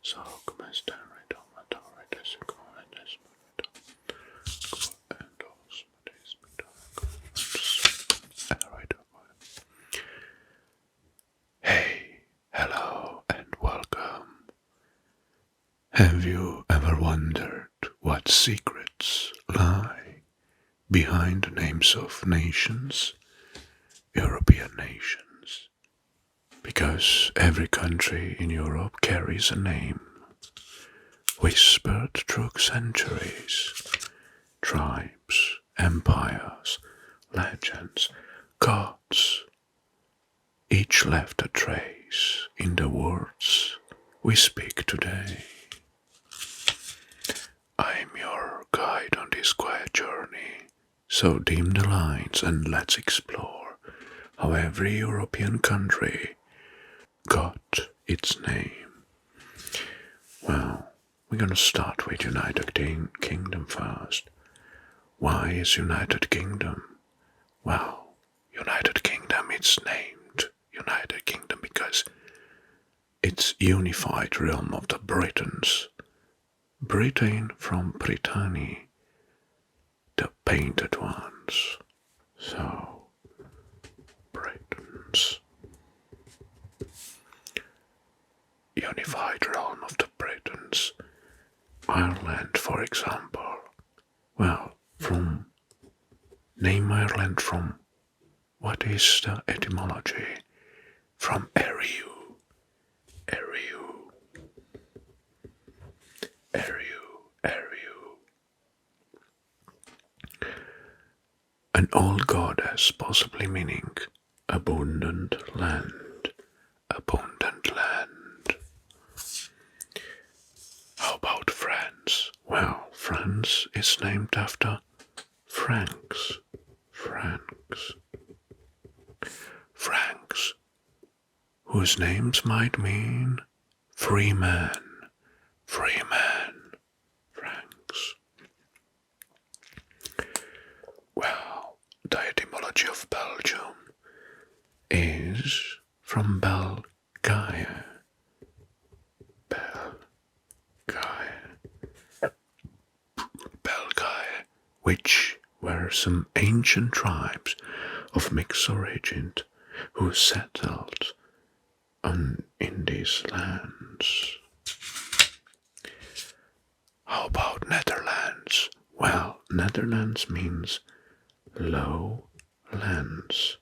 So, come and stand right on my door, right as you go, right as you go, and also, this, and right over. Hey, hello, and welcome. Have you ever wondered what secrets lie behind the names of nations, European nations? Because every country in Europe carries a name, whispered through centuries. Tribes, empires, legends, gods, each left a trace in the words we speak today. I'm your guide on this quiet journey, so dim the lights and let's explore how every European country got its name. Well, we're gonna start with United Kingdom first. Why is United Kingdom? Well, United Kingdom is named United Kingdom because it's unified realm of the Britons. Britain from Britannia, the painted ones. So, Britons. Unified realm of the Britons. Ireland, for example. Well, name Ireland from what is the etymology? From Eriu. Eriu. Eriu. Eriu. An old goddess, possibly meaning abundant land. Abundant land. How about France? Well, France is named after Franks. Franks. Franks, whose names might mean free man. Free man. Franks. Well, the etymology of Belgium is from Belgaia. Belgaia, which were some ancient tribes of mixed origin who settled in these lands. How about Netherlands? Well, Netherlands means lowlands.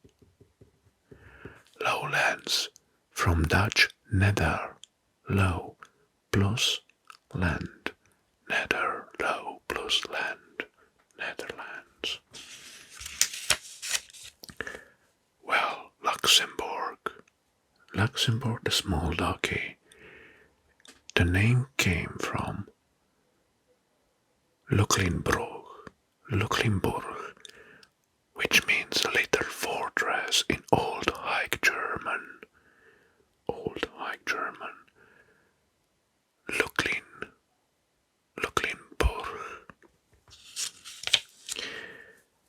Lowlands, from Dutch nether, low, plus land. Nether, low, plus land. Netherlands. Well, Luxembourg. Luxembourg, the small duchy. The name came from Luxembourg, which means a little fortress in Old High German. Old High German. Luxembourg.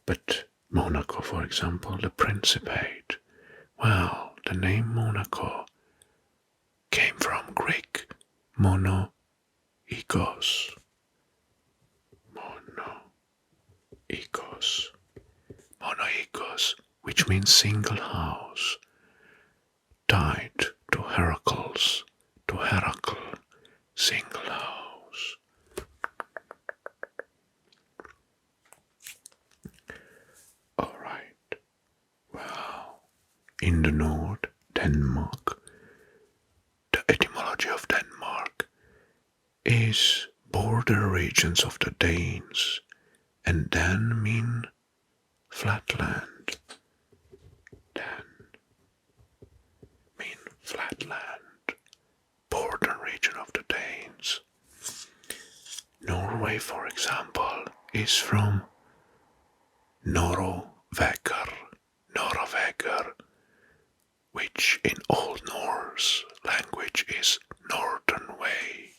But Monaco, for example, the Principate. Well, the name Monaco came from Greek monoikos. Monoikos, which means single house, tied to Heracles, single house. Alright, well, in the north, Denmark, the etymology of Denmark is border regions of the Danes, and then mean flatland. Flatland, border region of the Danes. Norway, for example, is from Norrvegar, which in Old Norse language is Northern Way,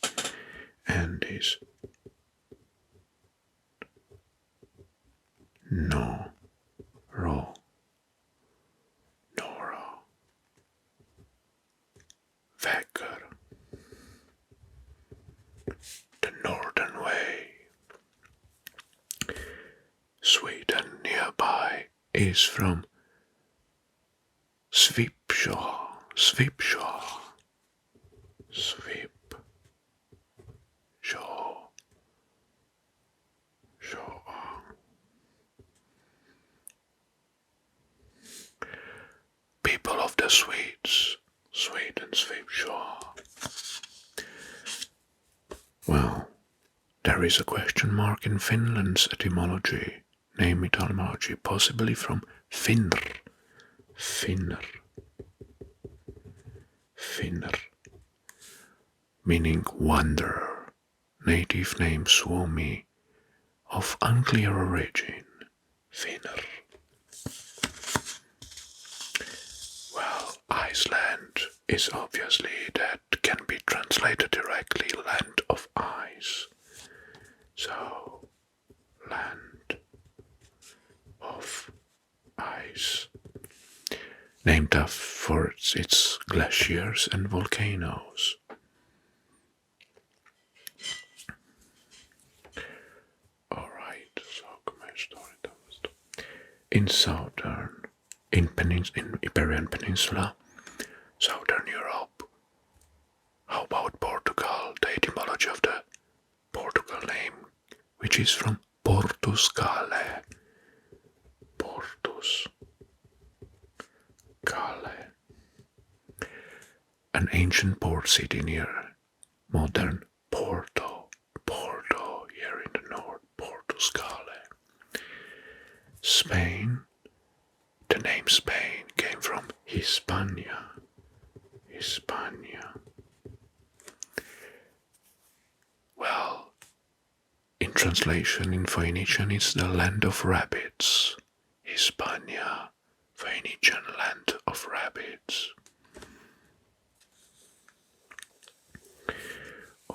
and is Vegar. the northern way. Sweden nearby is from Svipshaw. People of the Swedes, Sweden, Svipshaw. Well, there is a question mark in Finland's etymology, name etymology, possibly from Finr, meaning wanderer, native name Suomi, of unclear origin, Finr. Well, Iceland is obviously that can be translated directly land of ice. So, land of ice. Named for its glaciers and volcanoes. Alright, so in Iberian Peninsula, Southern Europe. How about Portugal? The etymology of the Portugal name, which is from Portuscale. An ancient port city near modern Porto, here in the north, Portuscale. Spain, the name Spain came from Hispania. Well, in translation in Phoenician it's the land of rabbits. Hispania, Phoenician land of rabbits.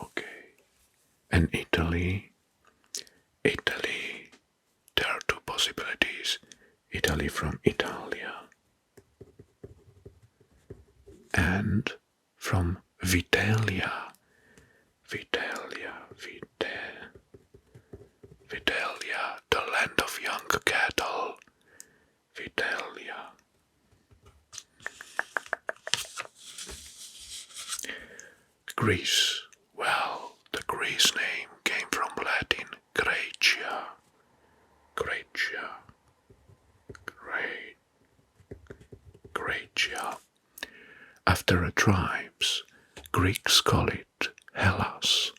Okay. And Italy, there are two possibilities. Italy from Italia and from Vitellia, the land of young cattle, Vitellia. Greece, well, the Greece name came from Latin Graecia. After a tribes, Greeks call it Hellas.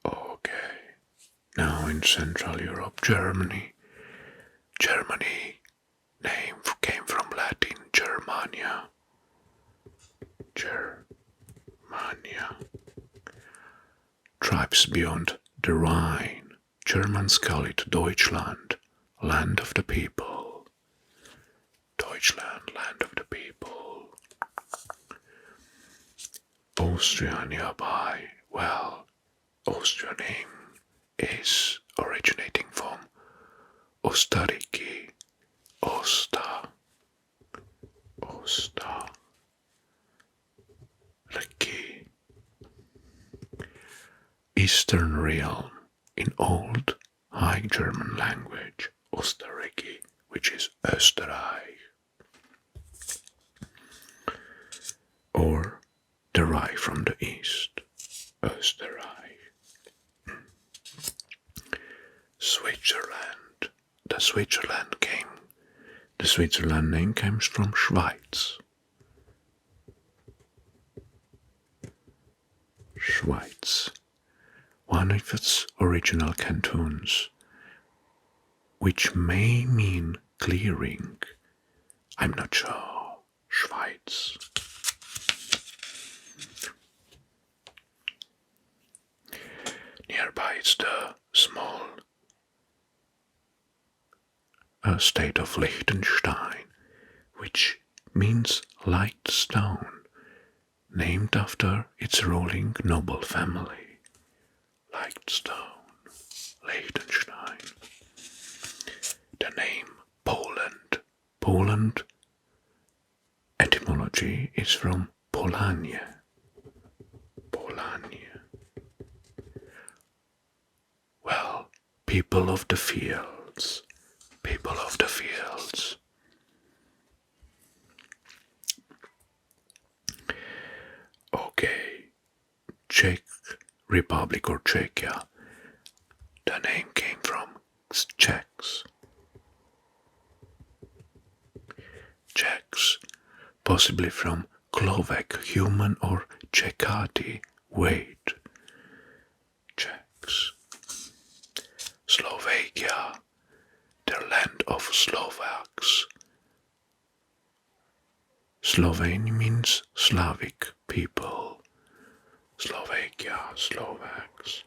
Okay. Now in Central Europe, Germany name came from Latin Germania. Tribes beyond the Rhine, Germans call it Deutschland, land of the people. Austria nearby, well, Austria name is originating from Ostariki, Eastern realm in Old High German language, Ostariki, which is Österreich, or the Reich from the east, Österreich. Switzerland. The Switzerland name comes from Schweiz. One of its original cantons, which may mean clearing. I'm not sure. Schweiz. Nearby is the small state of Liechtenstein, which means light stone, named after its ruling noble family. Liechtenstein. The name Poland etymology is from Polania. Polania. Well, people of the fields. People of the fields. Okay, Czech Republic or Czechia. The name came from Czechs. Czechs, possibly from Slovak, human or Czechati, weight. Czechs. Slovakia, the land of Slovaks. Slovene means Slavic people. Slovakia, Slovaks.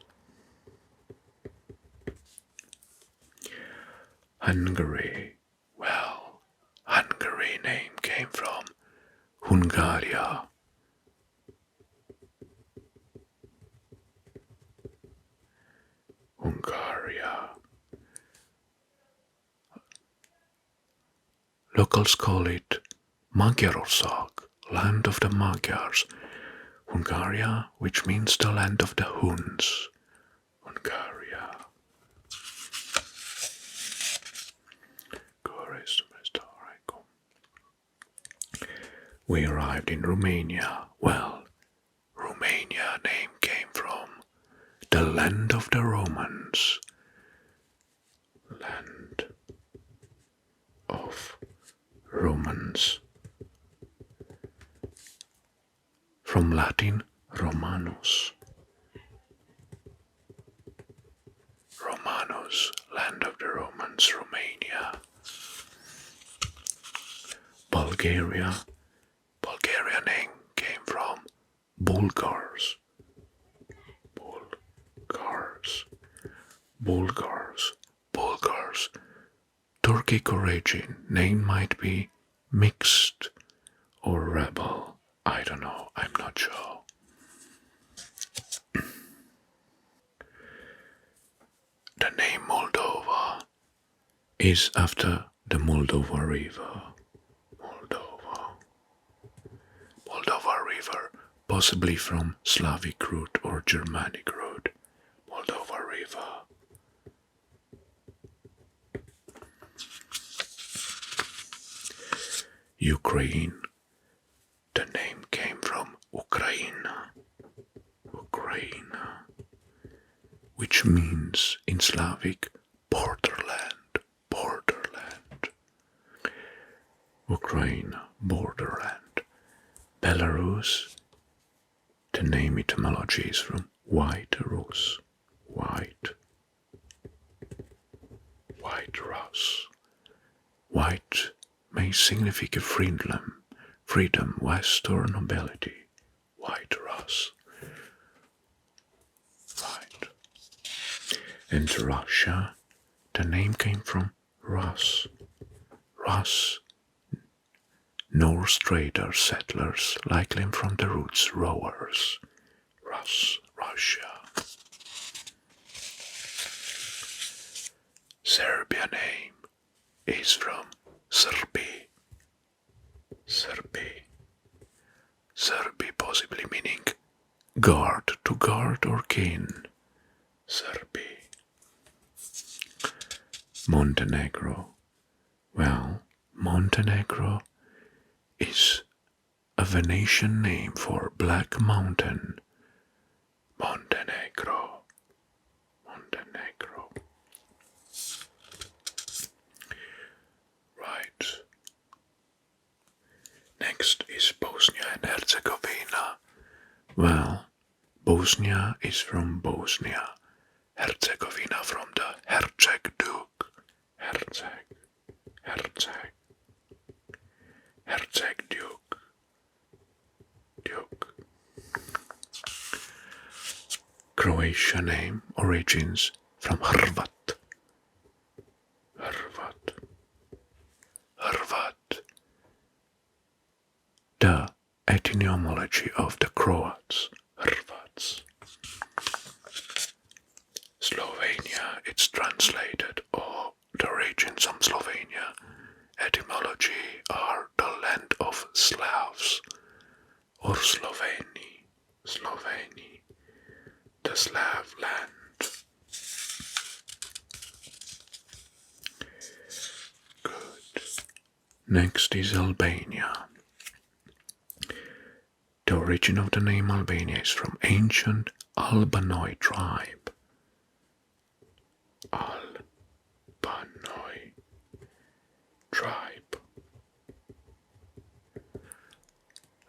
Hungary. Well, Hungary name came from Hungaria. Hungaria. Locals call it Magyarország, land of the Magyars. Hungaria, which means the land of the Huns. Hungaria. We arrived in Romania. Well, Romania name came from the land of the Romans. Land of Romans. From Latin, Romanus. Romanus, land of the Romans, Romania. Bulgaria. Bulgaria name came from Bulgars. Bulgars. Bulgars. Bulgars. Turkic origin. Name might be mixed or rebel. I don't know. I'm not sure. The name Moldova is after the Moldova River. Moldova River, possibly from Slavic root or Germanic root. Moldova River. Ukraine. The name came from Ukraina. Ukraina. Which means in Slavic borderland. Borderland. Ukraine, borderland. Belarus, the name etymology is from White Rus. White Rus. White may signify freedom, West or nobility. White Rus. Right. And Russia, the name came from Rus. Rus. Norse traders, settlers, likely from the roots rowers. Russia. Serbia name is from Serbi. Serbi possibly meaning guard, to guard or kin. Serbi. Montenegro. Well, Montenegro is a Venetian name for Black Mountain. Montenegro. Right. Next is Bosnia and Herzegovina. Well, Bosnia is from Bosnia. Herzegovina from the Herceg Duke. Herceg Duke. Croatia name origins from Hrvat. The etymology of the Croats. Hrvats. Slovenia, it's translated, or the origins from Slovenia, etymology are the land of Slavs or Sloveni, the Slav land. Good. Next is Albania. The origin of the name Albania is from ancient Albanoid tribe. Albanoid tribe.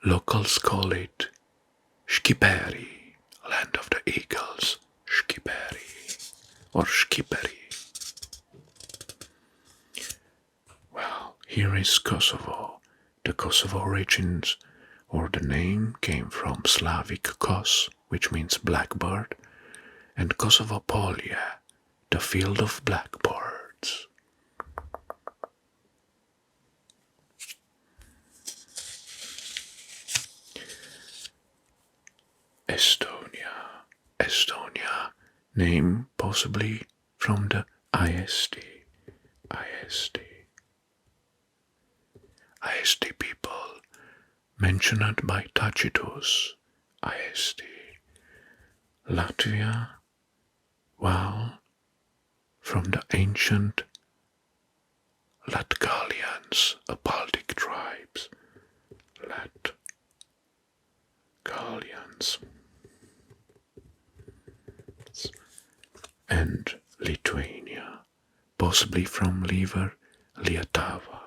Locals call it Shkiperi, land of the eagles, Shkiperi or Shkiperi. Well, here is Kosovo. The Kosovo origins or the name came from Slavic Kos, which means blackbird, and Kosovopolia, the field of blackbirds. Estonia, name possibly from the IST people, mentioned by Tacitus, IST. Latvia, well, from the ancient Latgalians, a Baltic tribes, Latgalians. And Lithuania, possibly from Liver, Lietava.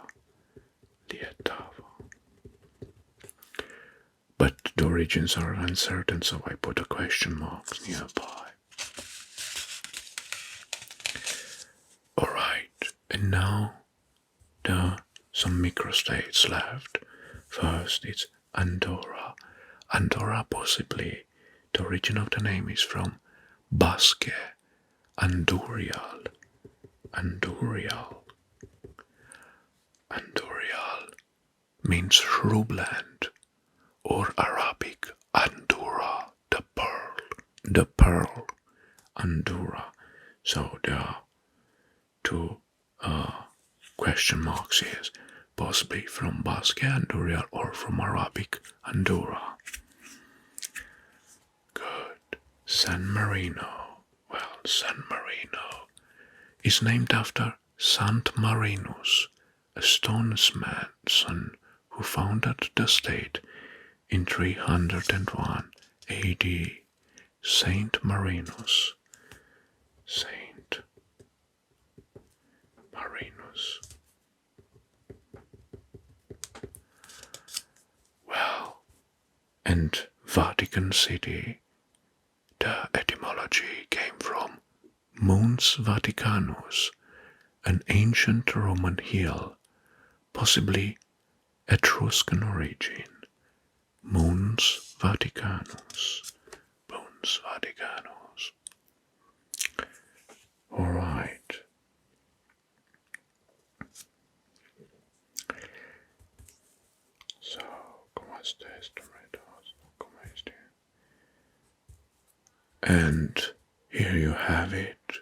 But the origins are uncertain, so I put a question mark nearby. Alright, and now some microstates left. First, it's Andorra. Andorra, possibly, the origin of the name is from Basque, Andurial means shrubland, or Arabic Andorra, the pearl, Andorra. So there are two question marks here, possibly from Basque Andurial or from Arabic Andorra. Good. San Marino. Well, San Marino is named after Saint Marinus, a stonesman who founded the state in 301 AD. Saint Marinus. Well, and Vatican City, the etymology came from Mons Vaticanus, an ancient Roman hill, possibly Etruscan origin. Mons Vaticanus. All right. So, and here you have it.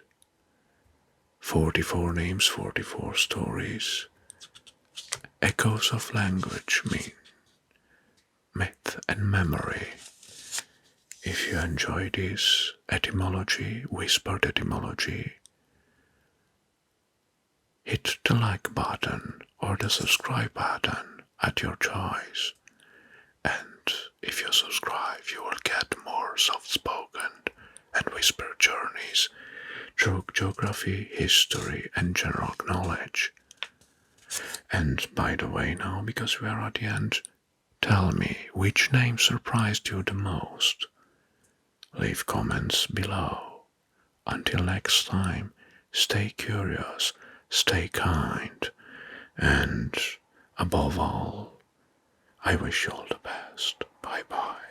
44 names, 44 stories. Echoes of language, myth and memory. If you enjoy this etymology, whispered etymology, hit the like button or the subscribe button at your choice. And if you subscribe, you will get more soft-spoken and whispered journeys through geography, history, and general knowledge. And by the way, now, because we are at the end, tell me which name surprised you the most. Leave comments below. Until next time, stay curious, stay kind, and above all, I wish you all the best. Bye bye.